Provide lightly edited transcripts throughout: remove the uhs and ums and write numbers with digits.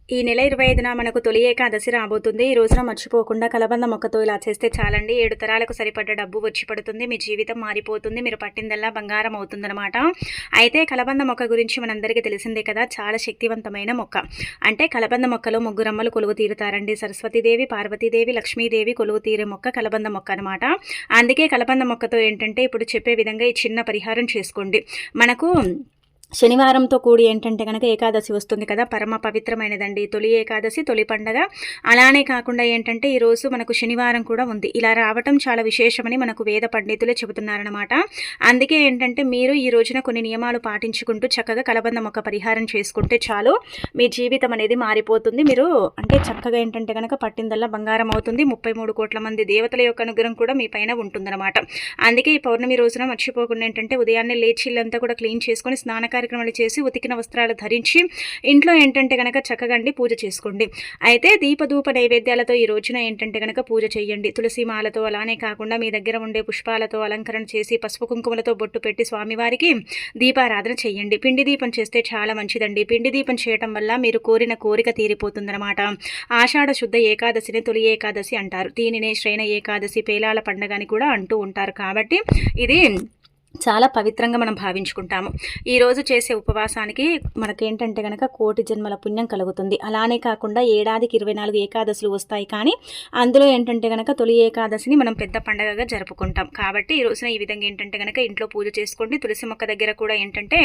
ఈ నెల 25న మనకు తొలి ఏకాదశి రాబోతుంది. ఈ రోజున మర్చిపోకుండా కలబంద మొక్కతో ఇలా చేస్తే చాలండి. 7 తరాలకు సరిపడ్డ డబ్బు వచ్చి పడుతుంది. మీ జీవితం మారిపోతుంది. మీరు పట్టిందల్లా బంగారం అవుతుందనమాట. అయితే కలబంద మొక్క గురించి మనందరికీ తెలిసిందే కదా! చాలా శక్తివంతమైన మొక్క. అంటే కలబంద మొక్కలో ముగ్గురమ్మలు కొలువు తీరుతారండి. సరస్వతీదేవి, పార్వతీదేవి, లక్ష్మీదేవి కొలువు తీరే మొక్క కలబంద మొక్క అనమాట. అందుకే కలబంద మొక్కతో ఏంటంటే ఇప్పుడు చెప్పే విధంగా ఈ చిన్న పరిహారం చేసుకోండి. మనకు శనివారంతో కూడి ఏంటంటే కనుక ఏకాదశి వస్తుంది కదా, పరమ పవిత్రమైనదండి. తొలి ఏకాదశి, తొలి పండగ. అలానే కాకుండా ఏంటంటే ఈరోజు మనకు శనివారం కూడా ఉంది. ఇలా రావటం చాలా విశేషమని మనకు వేద పండితులే చెబుతున్నారనమాట. అందుకే ఏంటంటే మీరు ఈ రోజున కొన్ని నియమాలు పాటించుకుంటూ చక్కగా కలబంద మొక్క పరిహారం చేసుకుంటే చాలు, మీ జీవితం అనేది మారిపోతుంది. మీరు అంటే చక్కగా ఏంటంటే కనుక పట్టిందల్లా బంగారం అవుతుంది. 33 కోట్ల మంది దేవతల యొక్క అనుగ్రహం కూడా మీ పైన ఉంటుందన్నమాట. అందుకే ఈ పౌర్ణమి రోజున మర్చిపోకుండా ఏంటంటే ఉదయాన్నే లేచి ఇల్లంతా కూడా క్లీన్ చేసుకొని స్నాన కార్యక్రమాలు చేసి ఉతికిన వస్త్రాలు ధరించి ఇంట్లో ఏంటంటే కనుక చక్కగా పూజ చేసుకోండి. అయితే దీపధూప నైవేద్యాలతో ఈ రోజున ఏంటంటే కనుక పూజ చేయండి. తులసి మాలతో, అలానే కాకుండా మీ దగ్గర ఉండే పుష్పాలతో అలంకరణ చేసి పసుపు కుంకుమలతో బొట్టు పెట్టి స్వామివారికి దీపారాధన చేయండి. పిండి దీపం చేస్తే చాలా మంచిదండి. పిండి దీపం చేయటం వల్ల మీరు కోరిన కోరిక తీరిపోతుందన్నమాట. ఆషాఢ శుద్ధ ఏకాదశిని తొలి ఏకాదశి అంటారు. దీనినే శ్రైన ఏకాదశి, పేలాల పండగ అని కూడా అంటూ ఉంటారు. కాబట్టి ఇది చాలా పవిత్రంగా మనం భావించుకుంటాము. ఈరోజు చేసే ఉపవాసానికి మనకేంటంటే కనుక కోటి జన్మల పుణ్యం కలుగుతుంది. అలానే కాకుండా ఏడాదికి 24 ఏకాదశులు వస్తాయి. కానీ అందులో ఏంటంటే కనుక తొలి ఏకాదశిని మనం పెద్ద పండగగా జరుపుకుంటాం. కాబట్టి ఈ రోజున ఈ విధంగా ఏంటంటే కనుక ఇంట్లో పూజ చేసుకోండి. తులసి మొక్క దగ్గర కూడా ఏంటంటే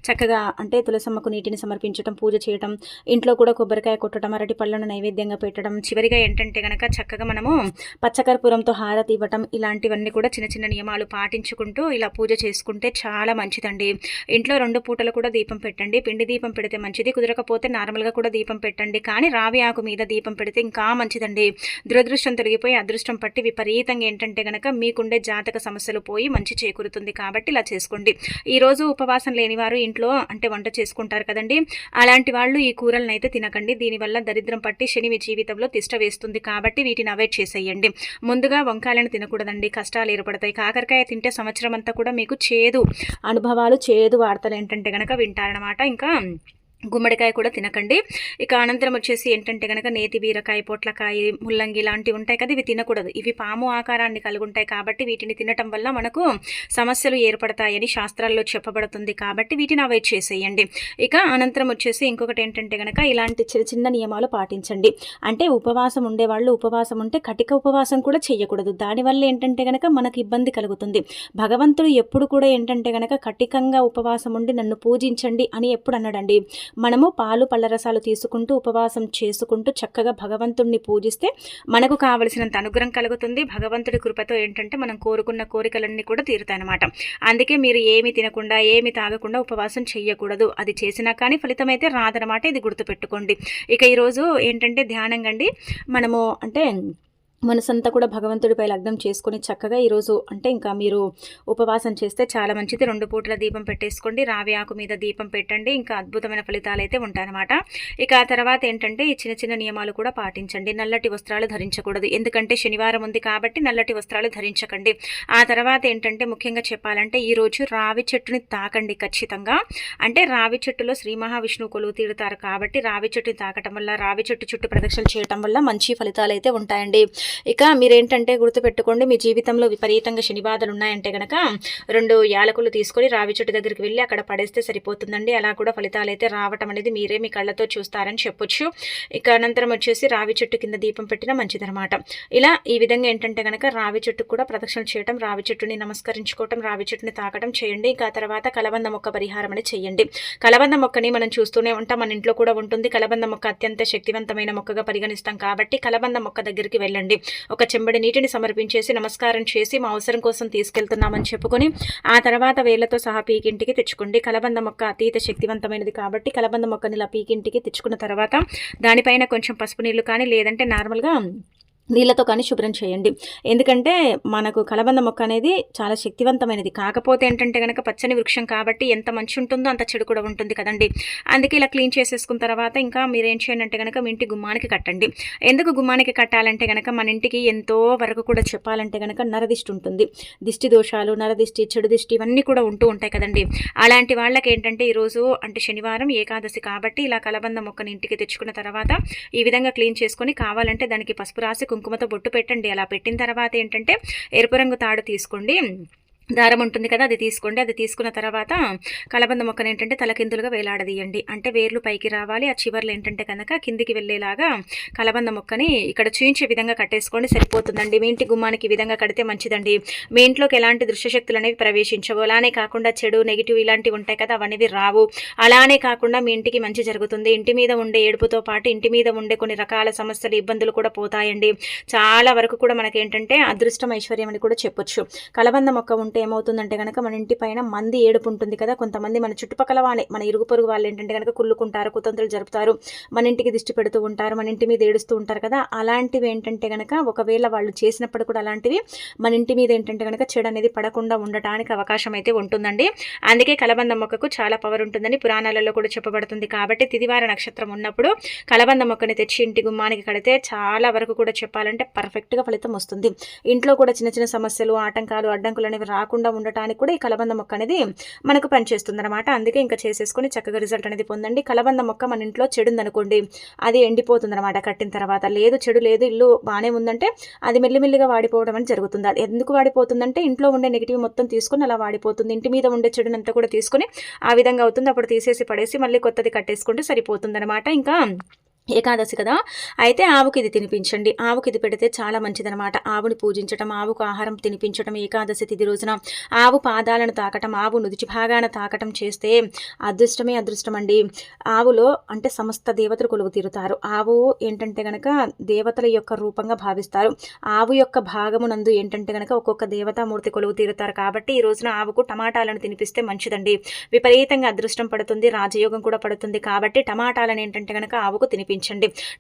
చక్కగా అంటే తులసమ్మకు నీటిని సమర్పించడం, పూజ చేయడం, ఇంట్లో కూడా కొబ్బరికాయ కొట్టడం, అరటి పళ్ళను నైవేద్యంగా పెట్టడం, చివరిగా ఏంటంటే కనుక చక్కగా మనము పచ్చకర్పూరంతో హారతి ఇవ్వటం, ఇలాంటివన్నీ కూడా చిన్న చిన్న నియమాలు పాటించుకుంటూ ఇలా పూజ చేసుకుంటే చాలా మంచిదండి. ఇంట్లో 2 పూటలు కూడా దీపం పెట్టండి. పిండి దీపం పెడితే మంచిది. కుదరకపోతే నార్మల్గా కూడా దీపం పెట్టండి. కానీ రావి ఆకు మీద దీపం పెడితే ఇంకా మంచిదండి. దురదృష్టం తొలగిపోయి అదృష్టం పట్టి విపరీతంగా ఏంటంటే కనుక మీకుండే జాతక సమస్యలు పోయి మంచి చేకూరుతుంది. కాబట్టి ఇలా చేసుకోండి. ఈరోజు ఉపవాసం లేని వారు ఇంట్లో అంటే వంట చేసుకుంటారు కదండి, అలాంటి వాళ్ళు ఈ కూరలను అయితే తినకండి. దీనివల్ల దరిద్రం పట్టి శని మీ జీవితంలో తిష్ట వేస్తుంది. కాబట్టి వీటిని అవాయిడ్ చేసేయండి. ముందుగా వంకాయలను తినకూడదండి, కష్టాలు ఏర్పడతాయి. కాకరకాయ తింటే సంవత్సరం అంతా కూడా మీకు చేదు అనుభవాలు, చేదు వార్తలు ఏంటంటే కనుక వింటారనమాట. ఇంకా గుమ్మడికాయ కూడా తినకండి. ఇక అనంతరం వచ్చేసి ఏంటంటే కనుక నేతి బీరకాయ, పొట్లకాయ, ముల్లంగి ఇలాంటివి ఉంటాయి కదా, ఇవి తినకూడదు. ఇవి పాము ఆకారాన్ని కలిగి ఉంటాయి. కాబట్టి వీటిని తినటం వల్ల మనకు సమస్యలు ఏర్పడతాయని శాస్త్రాల్లో చెప్పబడుతుంది. కాబట్టి వీటిని అవాయిడ్ చేసేయండి. ఇక అనంతరం వచ్చేసి ఇంకొకటి ఏంటంటే కనుక ఇలాంటి చిన్న చిన్న నియమాలు పాటించండి. అంటే ఉపవాసం ఉండేవాళ్ళు ఉపవాసం ఉంటే కటిక ఉపవాసం కూడా చేయకూడదు. దానివల్ల ఏంటంటే కనుక మనకు ఇబ్బంది కలుగుతుంది. భగవంతుడు ఎప్పుడు కూడా ఏంటంటే కనుక కటికంగా ఉపవాసం ఉండి నన్ను పూజించండి అని ఎప్పుడు అన్నాడండి. మనము పాలు పళ్ళరసాలు తీసుకుంటూ ఉపవాసం చేసుకుంటూ చక్కగా భగవంతుడిని పూజిస్తే మనకు కావలసినంత అనుగ్రహం కలుగుతుంది. భగవంతుడి కృపతో ఏంటంటే మనం కోరుకున్న కోరికలన్నీ కూడా తీరుతాయన్నమాట. అందుకే మీరు ఏమి తినకుండా ఏమి తాగకుండా ఉపవాసం చేయకూడదు. అది చేసినా కానీ ఫలితం అయితే రాదనమాట. ఇది గుర్తుపెట్టుకోండి. ఇక ఈరోజు ఏంటంటే ధ్యానంగా అండి, మనము అంటే మనసంతా కూడా భగవంతుడిపై లగ్నం చేసుకొని చక్కగా ఈరోజు అంటే ఇంకా మీరు ఉపవాసం చేస్తే చాలా మంచిది. 2 పూటల దీపం పెట్టేసుకోండి. రావి ఆకు మీద దీపం పెట్టండి. ఇంకా అద్భుతమైన ఫలితాలు అయితే ఉంటాయన్నమాట. ఇక ఆ తర్వాత ఏంటంటే ఈ చిన్న చిన్న నియమాలు కూడా పాటించండి. నల్లటి వస్త్రాలు ధరించకూడదు. ఎందుకంటే శనివారం ఉంది కాబట్టి నల్లటి వస్త్రాలు ధరించకండి. ఆ తర్వాత ఏంటంటే ముఖ్యంగా చెప్పాలంటే ఈరోజు రావి చెట్టుని తాకండి ఖచ్చితంగా. అంటే రావి చెట్టులో శ్రీ మహావిష్ణువు కొలువు తీరుతారు. కాబట్టి రావి చెట్టుని తాకటం వల్ల, రావి చెట్టు చుట్టూ ప్రదక్షిణలు చేయటం వల్ల మంచి ఫలితాలు అయితే ఉంటాయండి. ఇక మీరేంటంటే గుర్తుపెట్టుకోండి, మీ జీవితంలో విపరీతంగా శని బాధలు ఉన్నాయంటే కనుక 2 యాలకులు తీసుకొని రావి చెట్టు దగ్గరికి వెళ్ళి అక్కడ పడేస్తే సరిపోతుందండి. అలా కూడా ఫలితాలు అయితే రావటం అనేది మీరే మీ కళ్ళతో చూస్తారని చెప్పొచ్చు. ఇక అనంతరం వచ్చేసి రావి చెట్టు కింద దీపం పెట్టినా మంచిదనమాట. ఇలా ఈ విధంగా ఏంటంటే కనుక రావి చెట్టుకు కూడా ప్రదక్షిణ చేయడం, రావి చెట్టుని నమస్కరించుకోవటం, రావి చెట్టుని తాకడం చేయండి. ఇంకా తర్వాత కలబంద మొక్క పరిహారం అనేది చేయండి. కలబంద మొక్కని మనం చూస్తూనే ఉంటాం, మన ఇంట్లో కూడా ఉంటుంది. కలబంద మొక్క అత్యంత శక్తివంతమైన మొక్కగా పరిగణిస్తాం. కాబట్టి కలబంద మొక్క దగ్గరికి వెళ్ళండి. ఒక చెంబడి నీటిని సమర్పించేసి నమస్కారం చేసి మా అవసరం కోసం తీసుకెళ్తున్నామని చెప్పుకొని ఆ తర్వాత వేళ్లతో సహా పీకింటికి తెచ్చుకోండి. కలబంద మొక్క అతీత శక్తివంతమైనది కాబట్టి కలబంద మొక్కని ఇలా పీకింటికి తెచ్చుకున్న తర్వాత దానిపైన కొంచెం పసుపు నీళ్లు కానీ లేదంటే నార్మల్గా నీళ్ళతో కానీ శుభ్రం చేయండి. ఎందుకంటే మనకు కలబంద మొక్క అనేది చాలా శక్తివంతమైనది. కాకపోతే ఏంటంటే గనక పచ్చని వృక్షం కాబట్టి ఎంత మంచి ఉంటుందో అంత చెడు కూడా ఉంటుంది కదండీ. అందుకే ఇలా క్లీన్ చేసేసుకున్న తర్వాత ఇంకా మీరేం చేయండి అంటే గనక మీ ఇంటి గుమ్మానికి కట్టండి. ఎందుకు గుమ్మానికి కట్టాలంటే గనక మన ఇంటికి ఎంతో వరకు కూడా చెప్పాలంటే గనక నరదిష్టి ఉంటుంది. దిష్టి దోషాలు, నరదిష్టి, చెడు దిష్టి ఇవన్నీ కూడా ఉంటూ ఉంటాయి కదండీ. అలాంటి వాళ్ళకి ఏంటంటే ఈరోజు అంటే శనివారం ఏకాదశి కాబట్టి ఇలా కలబంద మొక్కని ఇంటికి తెచ్చుకున్న తర్వాత ఈ విధంగా క్లీన్ చేసుకొని కావాలంటే దానికి పసుపు రాసి కుంకుమతో బొట్టు పెట్టండి. అలా పెట్టిన తర్వాత ఏంటంటే ఎరుపు రంగు తాడు తీసుకోండి, దారం ఉంటుంది కదా, అది తీసుకోండి. అది తీసుకున్న తర్వాత కలబంద మొక్కను ఏంటంటే తలకిందులుగా వేలాడదీయండి. అంటే వేర్లు పైకి రావాలి, ఆ చివర్లు ఏంటంటే కనుక కిందికి వెళ్ళేలాగా కలబంద మొక్కని ఇక్కడ చూయించే విధంగా కట్టేసుకోండి, సరిపోతుందండి. మీ ఇంటి గుమ్మానికి ఈ విధంగా కడితే మంచిదండి. మీ ఇంట్లోకి ఎలాంటి దృశ్యశక్తులు అనేవి ప్రవేశించవు. అలానే కాకుండా చెడు, నెగిటివ్ ఇలాంటివి ఉంటాయి కదా, అవన్నీ రావు. అలానే కాకుండా మీ ఇంటికి మంచి జరుగుతుంది. ఇంటి మీద ఉండే ఏడుపుతో పాటు ఇంటి మీద ఉండే కొన్ని రకాల సమస్యలు, ఇబ్బందులు కూడా పోతాయండి. చాలా వరకు కూడా మనకి ఏంటంటే అదృష్టం, ఐశ్వర్యం అని కూడా చెప్పొచ్చు. కలబంద మొక్క ఉంటే ఏమవుతుందంటే కనుక మన ఇంటి పైన మంది ఏడుపు ఉంటుంది కదా, కొంతమంది మన చుట్టుపక్కల వాళ్ళే, మన ఇరుగు పొరుగు వాళ్ళు ఏంటంటే కనుక కుళ్ళుకుంటారు, కుతంత్రులు జరుపుతారు, మన ఇంటికి దిష్టి పెడుతూ ఉంటారు, మన ఇంటి మీద ఏడుస్తూ ఉంటారు కదా. అలాంటివి ఏంటంటే కనుక ఒకవేళ వాళ్ళు చేసినప్పుడు కూడా అలాంటివి మన ఇంటి మీద ఏంటంటే కనుక చెడు అనేది పడకుండా ఉండటానికి అవకాశం అయితే ఉంటుందండి. అందుకే కలబంద మొక్కకు చాలా పవర్ ఉంటుందని పురాణాలలో కూడా చెప్పబడుతుంది. కాబట్టి తిదివార నక్షత్రం ఉన్నప్పుడు కలబంద మొక్కని తెచ్చి ఇంటి గుమ్మానికి కడితే చాలా వరకు కూడా చెప్పాలంటే పర్ఫెక్ట్గా ఫలితం వస్తుంది. ఇంట్లో కూడా చిన్న చిన్న సమస్యలు, ఆటంకాలు, అడ్డంకులు అనేవి రాకుండా ఉండటానికి కూడా ఈ కలబంద మొక్క అనేది మనకు పనిచేస్తుంది అనమాట. అందుకే ఇంకా చేసేసుకొని చక్కగా రిజల్ట్ అనేది పొందండి. కలబంద మొక్క మన ఇంట్లో చెడు ఉందనుకోండి, అది ఎండిపోతుంది అనమాట కట్టిన తర్వాత. లేదు చెడు లేదు, ఇల్లు బాగానే ఉందంటే అది మెల్లిమెల్లిగా వాడిపోవడం అని జరుగుతుంది. అది ఎందుకు వాడిపోతుందంటే ఇంట్లో ఉండే నెగిటివ్ మొత్తం తీసుకొని అలా వాడిపోతుంది. ఇంటి మీద ఉండే చెడునంతా కూడా తీసుకొని ఆ విధంగా అవుతుంది. అప్పుడు తీసేసి పడేసి మళ్ళీ కొత్తది కట్టేసుకుంటే సరిపోతుంది అనమాట. ఇంకా ఏకాదశి కదా, అయితే ఆవుకి ఇది తినిపించండి. ఆవుకి ఇది పెడితే చాలా మంచిదనమాట. ఆవుని పూజించటం, ఆవుకు ఆహారం తినిపించడం, ఏకాదశి తిథి రోజున ఆవు పాదాలను తాకటం, ఆవు నుదిచి భాగాన తాకటం చేస్తే అదృష్టమే అదృష్టం అండి. ఆవులో అంటే సమస్త దేవతలు కొలువు తీరుతారు. ఆవు ఏంటంటే గనక దేవతల యొక్క రూపంగా భావిస్తారు. ఆవు యొక్క భాగమునందు ఏంటంటే గనక ఒక్కొక్క దేవతామూర్తి కొలువు తీరుతారు. కాబట్టి ఈ రోజున ఆవుకు టమాటాలను తినిపిస్తే మంచిదండి. విపరీతంగా అదృష్టం పడుతుంది, రాజయోగం కూడా పడుతుంది. కాబట్టి టమాటాలను ఏంటంటే గనక ఆవుకు తినిపించండి.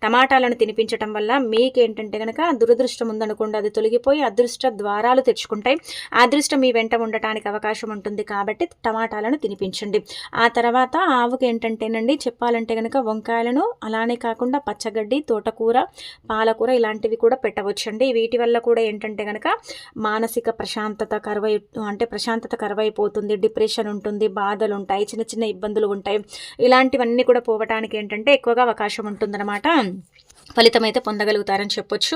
టమాటాలను తినిపించడం వల్ల మీకేంటంటే కనుక దురదృష్టం ఉందనుకోండి, అది తొలగిపోయి అదృష్ట ద్వారాలు తెచ్చుకుంటాయి. అదృష్టం మీ వెంట ఉండటానికి అవకాశం ఉంటుంది. కాబట్టి టమాటాలను తినిపించండి. ఆ తర్వాత ఆవుకి ఏంటంటేనండి చెప్పాలంటే కనుక వంకాయలను, అలానే కాకుండా పచ్చగడ్డి, తోటకూర, పాలకూర ఇలాంటివి కూడా పెట్టవచ్చండి. వీటి వల్ల కూడా ఏంటంటే కనుక మానసిక ప్రశాంతత కరువైపోతుంది. డిప్రెషన్ ఉంటుంది, బాధలు ఉంటాయి, చిన్న చిన్న ఇబ్బందులు ఉంటాయి. ఇలాంటివన్నీ కూడా పోవటానికి ఏంటంటే ఎక్కువగా అవకాశం ఉంటుందన్నమాట. ఫలితం అయితే పొందగలుగుతారని చెప్పొచ్చు.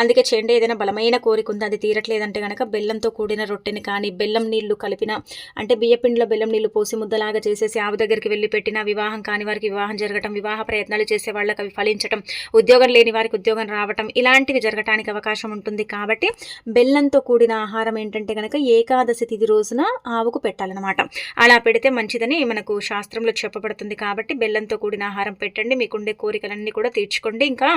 అందుకే చేయండి. ఏదైనా బలమైన కోరిక ఉంది, అది తీరట్లేదంటే కనుక బెల్లంతో కూడిన రొట్టెని కానీ, బెల్లం నీళ్లు కలిపిన అంటే బియ్యపిండిలో బెల్లం నీళ్లు పోసి ముద్దలాగా చేసేసి ఆవు దగ్గరికి వెళ్ళి పెట్టిన, వివాహం కాని వారికి వివాహం జరగటం, వివాహ ప్రయత్నాలు చేసే వాళ్ళకి అవి ఫలించటం, ఉద్యోగం లేని వారికి ఉద్యోగం రావటం, ఇలాంటివి జరగటానికి అవకాశం ఉంటుంది. కాబట్టి బెల్లంతో కూడిన ఆహారం ఏంటంటే కనుక ఏకాదశి తిథి రోజున ఆవుకు పెట్టాలన్నమాట. అలా పెడితే మంచిదని మనకు శాస్త్రంలో చెప్పబడుతుంది. కాబట్టి బెల్లంతో కూడిన ఆహారం పెట్టండి. మీకుండే కోరికలన్నీ కూడా తీర్చుకోండి. ఇంకా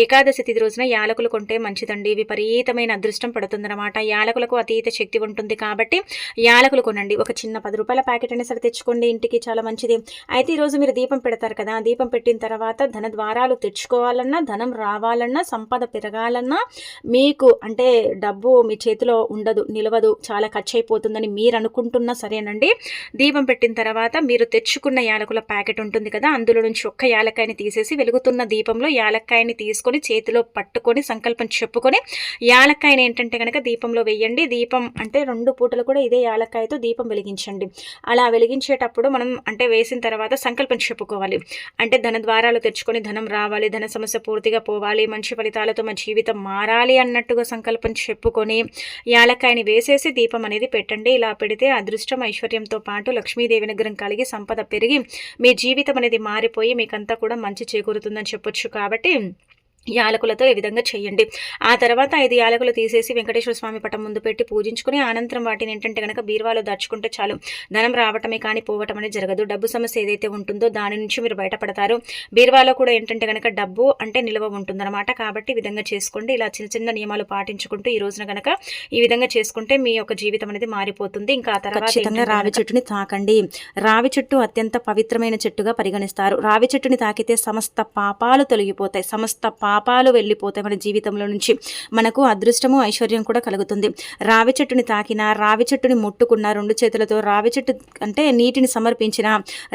ఏకాదశి తిథి రోజున యాలకులు కొంటే మంచిదండి. విపరీతమైన అదృష్టం పడుతుందన్నమాట. యాలకులకు అతీత శక్తి ఉంటుంది. కాబట్టి యాలకులు కొనండి. ఒక చిన్న 10 రూపాయల ప్యాకెట్ అయినా సరే తెచ్చుకోండి, ఇంటికి చాలా మంచిది. అయితే ఈరోజు మీరు దీపం పెడతారు కదా, దీపం పెట్టిన తర్వాత ధన ద్వారాలు తెచ్చుకోవాలన్నా, ధనం రావాలన్నా, సంపద పెరగాలన్నా, మీకు అంటే డబ్బు మీ చేతిలో ఉండదు, నిలవదు, చాలా ఖర్చు అయిపోతుందని మీరు అనుకుంటున్నా సరేనండి, దీపం పెట్టిన తర్వాత మీరు తెచ్చుకున్న యాలకుల ప్యాకెట్ ఉంటుంది కదా, అందులో నుంచి ఒక్క యాలకాయని తీసేసి వెలుగుతున్న దీపంలో యాలక్కాయని తీసుకొని చేతిలో పట్టుకొని సంకల్పం చెప్పుకొని యాలక్కాయని ఏంటంటే కనుక దీపంలో వేయండి. దీపం అంటే 2 పూటలు కూడా ఇదే యాలక్కాయతో దీపం వెలిగించండి. అలా వెలిగించేటప్పుడు మనం అంటే వేసిన తర్వాత సంకల్పం చెప్పుకోవాలి. అంటే ధన ద్వారాలు తెచ్చుకొని ధనం రావాలి, ధన సమస్య పూర్తిగా పోవాలి, మంచి ఫలితాలతో మన జీవితం మారాలి అన్నట్టుగా సంకల్పం చెప్పుకొని యాలక్కాయని వేసేసి దీపం అనేది పెట్టండి. ఇలా పెడితే అదృష్టం, ఐశ్వర్యంతో పాటు లక్ష్మీదేవి అనుగ్రహం కలిగి సంపద పెరిగి మీ జీవితం అనేది మారిపోయి మీకంతా కూడా మంచి చేకూరుతుందని చెప్పొచ్చు. కాబట్టి యాలకులతో ఈ విధంగా చేయండి. ఆ తర్వాత 5 యాలకులు తీసేసి వెంకటేశ్వర స్వామి పటం ముందు పెట్టి పూజించుకుని అనంతరం వాటిని ఏంటంటే కనుక బీరువాలో దాచుకుంటే చాలు. ధనం రావటమే కానీ పోవటం అనేది జరగదు. డబ్బు సమస్య ఏదైతే ఉంటుందో దాని నుంచి మీరు బయటపడతారు. బీరువాలో కూడా ఏంటంటే కనుక డబ్బు అంటే నిల్వ ఉంటుందన్నమాట. కాబట్టి ఈ విధంగా చేసుకోండి. ఇలా చిన్న చిన్న నియమాలు పాటించుకుంటూ ఈ రోజున కనుక ఈ విధంగా చేసుకుంటే మీ యొక్క జీవితం అనేది మారిపోతుంది. ఇంకా ఆ తర్వాత రావి చెట్టుని తాకండి. రావి చెట్టు అత్యంత పవిత్రమైన చెట్టుగా పరిగణిస్తారు. రావి చెట్టుని తాకితే సమస్త పాపాలు తొలగిపోతాయి. సమస్త పాపాలు వెళ్ళిపోతాయి మన జీవితంలో నుంచి. మనకు అదృష్టము ఐశ్వర్యం కూడా కలుగుతుంది. రావి చెట్టుని తాకినా, రావి చెట్టుని ముట్టుకున్న 2 చేతులతో, రావి చెట్టు అంటే నీటిని సమర్పించిన,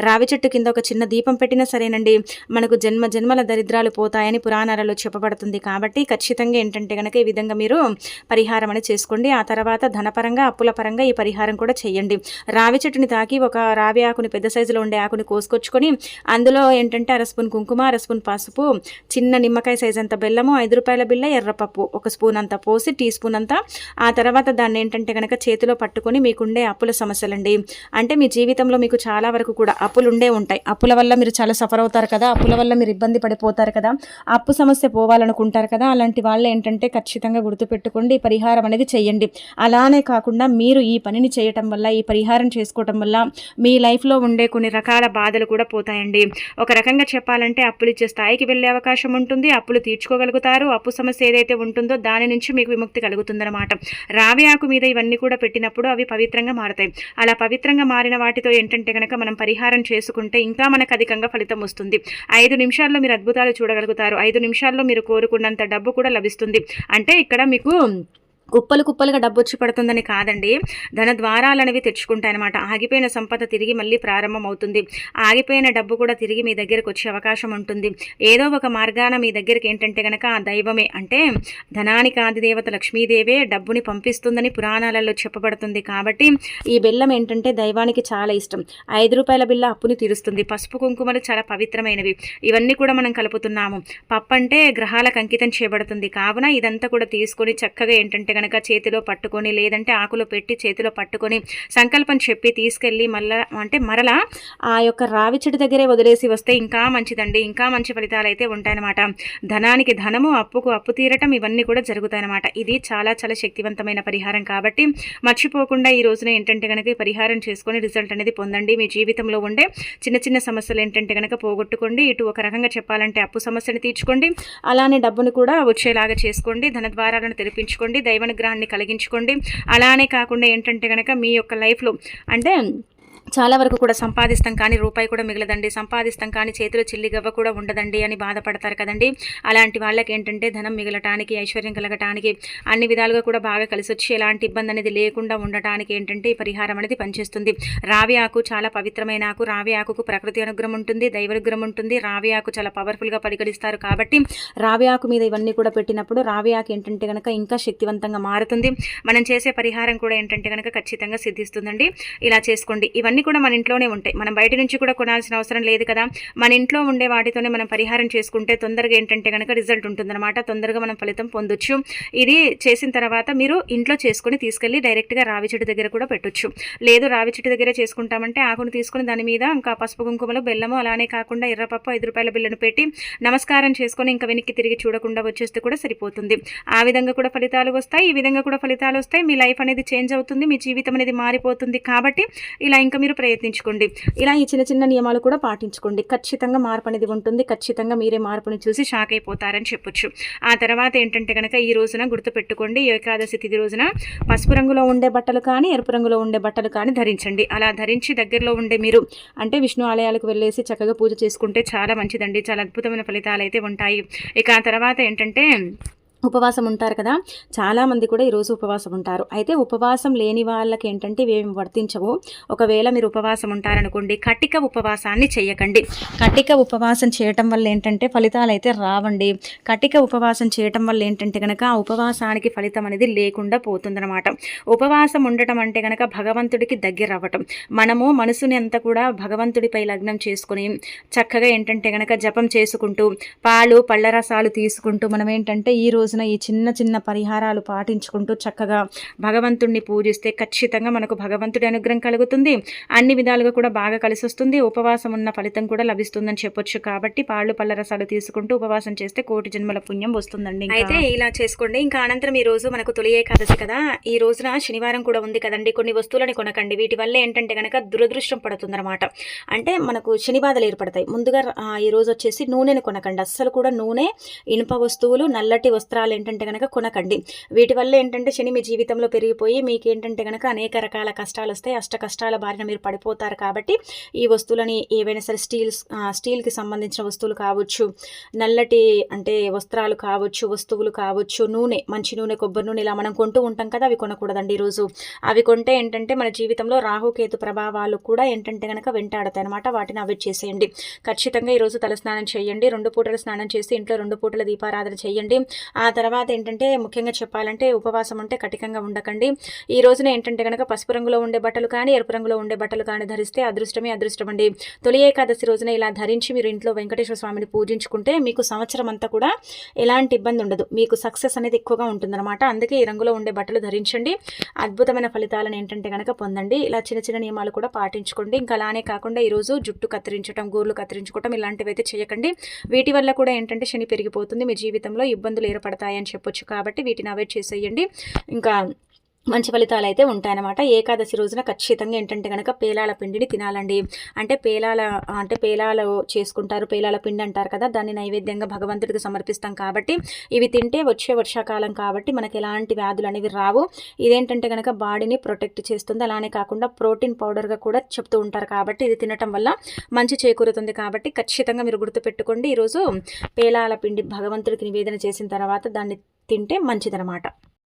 రావి చెట్టు కింద ఒక చిన్న దీపం పెట్టినా సరేనండి, మనకు జన్మల దరిద్రాలు పోతాయని పురాణాలలో చెప్పబడుతుంది. కాబట్టి ఖచ్చితంగా ఏంటంటే కనుక ఈ విధంగా మీరు పరిహారం అనేది చేసుకోండి. ఆ తర్వాత ధనపరంగా, అప్పుల పరంగా ఈ పరిహారం కూడా చేయండి. రావి చెట్టుని తాకి ఒక రావి ఆకుని, పెద్ద సైజులో ఉండే ఆకుని కోసుకొచ్చుకొని అందులో ఏంటంటే 1 స్పూన్ కుంకుమ, 1 స్పూన్ పసుపు, చిన్న నిమ్మకాయ సైజ్ అంత బెల్లము, 5 రూపాయల బిళ్ళ ఎర్రపప్పు 1 స్పూన్ అంతా పోసి, టీ స్పూన్ అంతా, ఆ తర్వాత దాన్ని ఏంటంటే కనుక చేతిలో పట్టుకొని మీకుండే అప్పుల సమస్యలండి, అంటే మీ జీవితంలో మీకు చాలా వరకు కూడా అప్పులు ఉండే ఉంటాయి. అప్పుల వల్ల మీరు చాలా సఫర్ అవుతారు కదా, అప్పుల వల్ల మీరు ఇబ్బంది పడిపోతారు కదా, అప్పు సమస్య పోవాలనుకుంటారు కదా, అలాంటి వాళ్ళు ఏంటంటే ఖచ్చితంగా గుర్తుపెట్టుకోండి, ఈ పరిహారం అనేది చేయండి. అలానే కాకుండా మీరు ఈ పనిని చేయటం వల్ల, ఈ పరిహారం చేసుకోవటం వల్ల మీ లైఫ్లో ఉండే కొన్ని రకాల బాధలు కూడా పోతాయండి. ఒక రకంగా చెప్పాలంటే అప్పులు ఇచ్చే స్థాయికి వెళ్ళే అవకాశం ఉంటుంది, అప్పులు తీర్చుకోగలుగుతారు, అప్పు సమస్య ఏదైతే ఉంటుందో దాని నుంచి మీకు విముక్తి కలుగుతుందన్నమాట. రావి ఆకు మీద ఇవన్నీ కూడా పెట్టినప్పుడు అవి పవిత్రంగా మారతాయి. అలా పవిత్రంగా మారిన వాటితో ఏంటంటే కనుక మనం పరిహారం చేసుకుంటే ఇంకా మనకు అధికంగా ఫలితం వస్తుంది. 5 నిమిషాల్లో మీరు అద్భుతాలు చూడగలుగుతారు. 5 నిమిషాల్లో మీరు కోరుకున్నంత డబ్బు కూడా లభిస్తుంది. అంటే ఇక్కడ మీకు కుప్పలుగా డబ్బు వచ్చి పడుతుందని కాదండి, ధన ద్వారాలు అనేవి తెచ్చుకుంటాయన్నమాట. ఆగిపోయిన సంపద తిరిగి మళ్ళీ ప్రారంభం అవుతుంది. ఆగిపోయిన డబ్బు కూడా తిరిగి మీ దగ్గరకు వచ్చే అవకాశం ఉంటుంది. ఏదో ఒక మార్గాన మీ దగ్గరికి ఏంటంటే కనుక ఆ దైవమే, అంటే ధనానికి ఆదిదేవత లక్ష్మీదేవే డబ్బుని పంపిస్తుందని పురాణాలలో చెప్పబడుతుంది. కాబట్టి ఈ బెల్లం ఏంటంటే దైవానికి చాలా ఇష్టం. 5 రూపాయల బిళ్ళ అప్పుని తీరుస్తుంది. పసుపు కుంకుమలు చాలా పవిత్రమైనవి. ఇవన్నీ కూడా మనం కలుపుతున్నాము. పప్పు అంటే గ్రహాలకు అంకితం చేయబడుతుంది. కావున ఇదంతా కూడా తీసుకొని చక్కగా ఏంటంటే కనుక చేతిలో పట్టుకొని, లేదంటే ఆకులో పెట్టి చేతిలో పట్టుకొని సంకల్పం చెప్పి తీసుకెళ్ళి మరలా ఆ యొక్క రావి చెట్టు దగ్గరే వదిలేసి వస్తే ఇంకా మంచిదండి, ఇంకా మంచి ఫలితాలు అయితే ఉంటాయన్నమాట. ధనానికి ధనము, అప్పుకు అప్పు తీరటం, ఇవన్నీ కూడా జరుగుతాయన్నమాట. ఇది చాలా చాలా శక్తివంతమైన పరిహారం. కాబట్టి మర్చిపోకుండా ఈ రోజున ఏంటంటే కనుక ఈ పరిహారం చేసుకొని రిజల్ట్ అనేది పొందండి. మీ జీవితంలో ఉండే చిన్న చిన్న సమస్యలు ఏంటంటే కనుక పోగొట్టుకోండి. ఇటు ఒక రకంగా చెప్పాలంటే అప్పు సమస్యను తీర్చుకోండి, అలానే డబ్బును కూడా వచ్చేలాగా చేసుకోండి, ధన ద్వారాలను తెరిపించుకోండి, దైవానుగ్రహాన్ని కలిగించుకోండి. అలానే కాకుండా ఏంటంటే కనుక మీ యొక్క లైఫ్లో అంటే చాలా వరకు కూడా సంపాదిస్తాం కానీ రూపాయి కూడా మిగలదండి, సంపాదిస్తాం కానీ చేతిలో చిల్లిగవ్వ కూడా ఉండదండి అని బాధపడతారు కదండి. అలాంటి వాళ్ళకి ఏంటంటే ధనం మిగలటానికి, ఐశ్వర్యం కలగటానికి, అన్ని విధాలుగా కూడా బాగా కలిసి వచ్చి ఎలాంటి ఇబ్బంది అనేది లేకుండా ఉండటానికి ఏంటంటే ఈ పరిహారం అనేది పనిచేస్తుంది. రావి ఆకు చాలా పవిత్రమైన ఆకు. రావి ఆకుకు ప్రకృతి అనుగ్రహం ఉంటుంది, దైవానుగ్రహం ఉంటుంది. రావి ఆకు చాలా పవర్ఫుల్గా పరిగణిస్తారు. కాబట్టి రావి ఆకు మీద ఇవన్నీ కూడా పెట్టినప్పుడు రావి ఆకు ఏంటంటే కనుక ఇంకా శక్తివంతంగా మారుతుంది. మనం చేసే పరిహారం కూడా ఏంటంటే కనుక ఖచ్చితంగా సిద్ధిస్తుందండి. ఇలా చేసుకోండి. ఇవన్నీ కూడా మన ఇంట్లోనే ఉంటాయి, మనం బయట నుంచి కూడా కొనాల్సిన అవసరం లేదు కదా. మన ఇంట్లో ఉండే వాటితోనే మనం పరిహారం చేసుకుంటే తొందరగా ఏంటంటే కనుక రిజల్ట్ ఉంటుందన్నమాట. తొందరగా మనం ఫలితం పొందొచ్చు. ఇది చేసిన తర్వాత మీరు ఇంట్లో చేసుకుని తీసుకెళ్ళి డైరెక్ట్గా రావి చెట్టు దగ్గర కూడా పెట్టొచ్చు. లేదు రావి చెట్టు దగ్గరే చేసుకుంటామంటే ఆకును తీసుకుని దాని మీద ఇంకా పసుపు కుంకుమలు, బెల్లము, అలానే కాకుండా ఎర్రపప్పు, 5 రూపాయల బిళ్ళను పెట్టి నమస్కారం చేసుకొని ఇంకా వెనక్కి తిరిగి చూడకుండా వచ్చేస్తే కూడా సరిపోతుంది. ఆ విధంగా కూడా ఫలితాలు వస్తాయి, ఈ విధంగా కూడా ఫలితాలు వస్తాయి. మీ లైఫ్ అనేది చేంజ్ అవుతుంది, మీ జీవితం అనేది మారిపోతుంది. కాబట్టి ఇలా ఇంకా మీరు ప్రయత్నించుకోండి. ఇలా ఈ చిన్న చిన్న నియమాలు కూడా పాటించుకోండి. ఖచ్చితంగా మార్పు అనేది ఉంటుంది. ఖచ్చితంగా మీరే మార్పుని చూసి షాక్ అయిపోతారని చెప్పొచ్చు. ఆ తర్వాత ఏంటంటే కనుక ఈ రోజున గుర్తుపెట్టుకోండి, ఏకాదశి తిథి రోజున పసుపు రంగులో ఉండే బట్టలు కానీ, ఎరుపు రంగులో ఉండే బట్టలు కానీ ధరించండి. అలా ధరించి దగ్గరలో ఉండే మీరు అంటే విష్ణు ఆలయాలకు వెళ్ళేసి చక్కగా పూజ చేసుకుంటే చాలా మంచిదండి. చాలా అద్భుతమైన ఫలితాలు అయితే ఉంటాయి. ఇక ఆ తర్వాత ఏంటంటే ఉపవాసం ఉంటారు కదా, చాలామంది కూడా ఈరోజు ఉపవాసం ఉంటారు. అయితే ఉపవాసం లేని వాళ్ళకి ఏంటంటే ఇవేమి వర్తించవు. ఒకవేళ మీరు ఉపవాసం ఉంటారనుకోండి, కటిక ఉపవాసాన్ని చేయకండి. కటిక ఉపవాసం చేయటం వల్ల ఏంటంటే ఫలితాలు అయితే రావండి. కటిక ఉపవాసం చేయటం వల్ల ఏంటంటే కనుక ఆ ఉపవాసానికి ఫలితం అనేది లేకుండా పోతుందన్నమాట. ఉపవాసం ఉండటం అంటే కనుక భగవంతుడికి దగ్గర అవ్వటం. మనము మనసుని అంతా కూడా భగవంతుడిపై లగ్నం చేసుకుని చక్కగా ఏంటంటే కనుక జపం చేసుకుంటూ పాలు పళ్ళ రసాలు తీసుకుంటూ మనం ఏంటంటే ఈ రోజున ఈ చిన్న చిన్న పరిహారాలు పాటించుకుంటూ చక్కగా భగవంతుడిని పూజిస్తే ఖచ్చితంగా మనకు భగవంతుడి అనుగ్రహం కలుగుతుంది. అన్ని విధాలుగా కూడా బాగా కలిసి వస్తుంది. ఉపవాసం ఉన్న ఫలితం కూడా లభిస్తుందని చెప్పొచ్చు. కాబట్టి పాళ్ళు పళ్ళ రసాలు తీసుకుంటూ ఉపవాసం చేస్తే కోటి జన్మల పుణ్యం వస్తుందండి. అయితే ఇలా చేసుకోండి. ఇంకా అనంతరం ఈ రోజు మనకు తొలి ఏకాదశి కదా, ఈ రోజున శనివారం కూడా ఉంది కదండి. కొన్ని వస్తువులని కొనకండి. వీటి వల్ల ఏంటంటే కనుక దురదృష్టం పడుతుందన్నమాట. అంటే మనకు శని బాధలు ఏర్పడతాయి. ముందుగా ఈ రోజు వచ్చేసి నూనెను కొనకండి. అస్సలు కూడా నూనె, ఇనుప వస్తువులు, నల్లటి వస్త్రాలు ఫలాలు ఏంటంటే కనుక కొనకండి. వీటి వల్ల ఏంటంటే శని మీ జీవితంలో పెరిగిపోయి మీకేంటంటే కనుక అనేక రకాల కష్టాలు వస్తాయి. అష్ట కష్టాల బారిన మీరు పడిపోతారు. కాబట్టి ఈ వస్తువులని ఏవైనా సరే స్టీల్కి సంబంధించిన వస్తువులు కావచ్చు, నల్లటి అంటే వస్త్రాలు కావచ్చు, వస్తువులు కావచ్చు, నూనె, మంచి నూనె, కొబ్బరి నూనె ఇలా మనం కొంటూ ఉంటాం కదా, అవి కొనకూడదండి ఈరోజు. అవి కొంటే ఏంటంటే మన జీవితంలో రాహుకేతు ప్రభావాలు కూడా ఏంటంటే కనుక వెంటాడతాయి అనమాట. వాటిని అవాయిడ్ చేసేయండి. ఖచ్చితంగా ఈరోజు తలస్నానం చేయండి. 2 పూటలు స్నానం చేసి ఇంట్లో 2 పూటల దీపారాధన చేయండి. ఆ తర్వాత ఏంటంటే ముఖ్యంగా చెప్పాలంటే ఉపవాసం ఉంటే కటికంగా ఉండకండి. ఈ రోజున ఏంటంటే కనుక పసుపు రంగులో ఉండే బట్టలు కానీ, ఎరుపు రంగులో ఉండే బట్టలు కానీ ధరిస్తే అదృష్టమే అదృష్టం అండి. తొలి ఏకాదశి రోజున ఇలా ధరించి మీరు ఇంట్లో వెంకటేశ్వర స్వామిని పూజించుకుంటే మీకు సంవత్సరం అంతా కూడా ఎలాంటి ఇబ్బంది ఉండదు. మీకు సక్సెస్ అనేది ఎక్కువగా ఉంటుందన్నమాట. అందుకే ఈ రంగులో ఉండే బట్టలు ధరించండి. అద్భుతమైన ఫలితాలను ఏంటంటే కనుక పొందండి. ఇలా చిన్న చిన్న నియమాలు కూడా పాటించుకోండి. ఇంకా అలానే కాకుండా ఈరోజు జుట్టు కత్తిరించడం, గోర్లు కత్తిరించుకోవటం ఇలాంటివి అయితే చేయకండి. వీటి వల్ల కూడా ఏంటంటే శని పెరిగిపోతుంది. మీ జీవితంలో ఇబ్బందులు ఏర్పడతాయని చెప్పొచ్చు. కాబట్టి వీటిని అవాయిడ్ చేసేయండి. ఇంకా మంచి ఫలితాలు అయితే ఉంటాయన్నమాట. ఏకాదశి రోజున ఖచ్చితంగా ఏంటంటే కనుక పేలాల పిండిని తినాలండి. అంటే పేలాలు చేసుకుంటారు, పేలాల పిండి అంటారు కదా, దాన్ని నైవేద్యంగా భగవంతుడికి సమర్పిస్తాం. కాబట్టి ఇవి తింటే వచ్చే వర్షాకాలం కాబట్టి మనకి ఎలాంటి వ్యాధులు అనేవి రావు. ఇదేంటంటే కనుక బాడీని ప్రొటెక్ట్ చేస్తుంది. అలానే కాకుండా ప్రోటీన్ పౌడర్గా కూడా చెప్తూ ఉంటారు. కాబట్టి ఇది తినటం వల్ల మంచి చేకూరుతుంది. కాబట్టి ఖచ్చితంగా మీరు గుర్తుపెట్టుకోండి. ఈరోజు పేలాల పిండి భగవంతుడికి నివేదన చేసిన తర్వాత దాన్ని తింటే మంచిదనమాట.